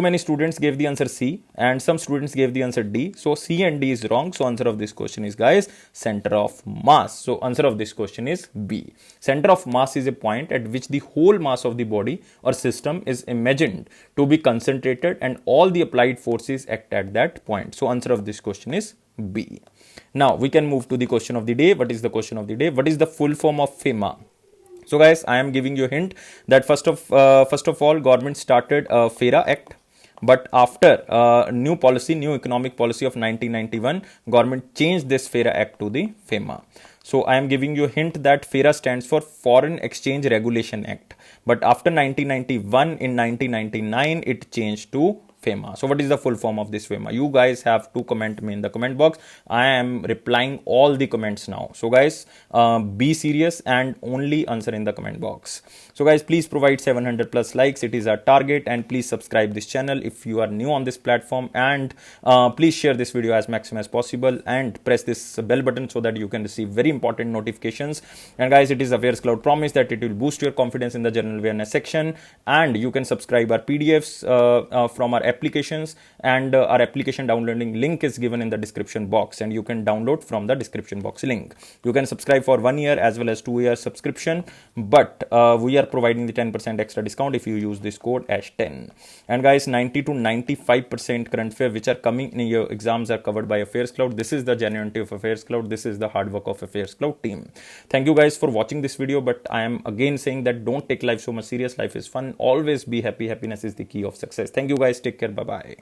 many students gave the answer C, and some students gave the answer D. So C and D is wrong. So answer of this question is, guys, center of mass. So answer of this question is B. Center of mass is a point at which the whole mass of the body or system is imagined to be concentrated, and all the applied forces act at that point. So answer of this question is B. Now we can move to the question of the day. What is the question of the day? What is the full form of FEMA? So guys, I am giving you a hint that first of all, government started FERA Act, but after new economic policy of 1991, government changed this FERA Act to the FEMA. So I am giving you a hint that FERA stands for Foreign Exchange Regulation Act, but after 1991, in 1999, it changed to FEMA. So what is the full form of this FEMA? You guys have to comment me in the comment box. I am replying all the comments now. So guys, be serious and only answer in the comment box. So guys, please provide 700 plus likes. It is our target, and please subscribe this channel if you are new on this platform, and please share this video as maximum as possible, and press this bell button so that you can receive very important notifications. And guys, it is Affairs Cloud promise that it will boost your confidence in the general awareness section, and you can subscribe our PDFs from our applications, and our application downloading link is given in the description box, and you can download from the description box link. You can subscribe for 1 year as well as 2 year subscription, but we are providing the 10% extra discount if you use this code ASH10. And guys, 90 to 95% current affair which are coming in your exams are covered by Affairs Cloud. This is the genuinity of Affairs Cloud. This is the hard work of Affairs Cloud team. Thank you guys for watching this video, but I am again saying that don't take life so much serious. Life is fun. Always be happy. Happiness is the key of success. Thank you guys. Take care. Bye bye.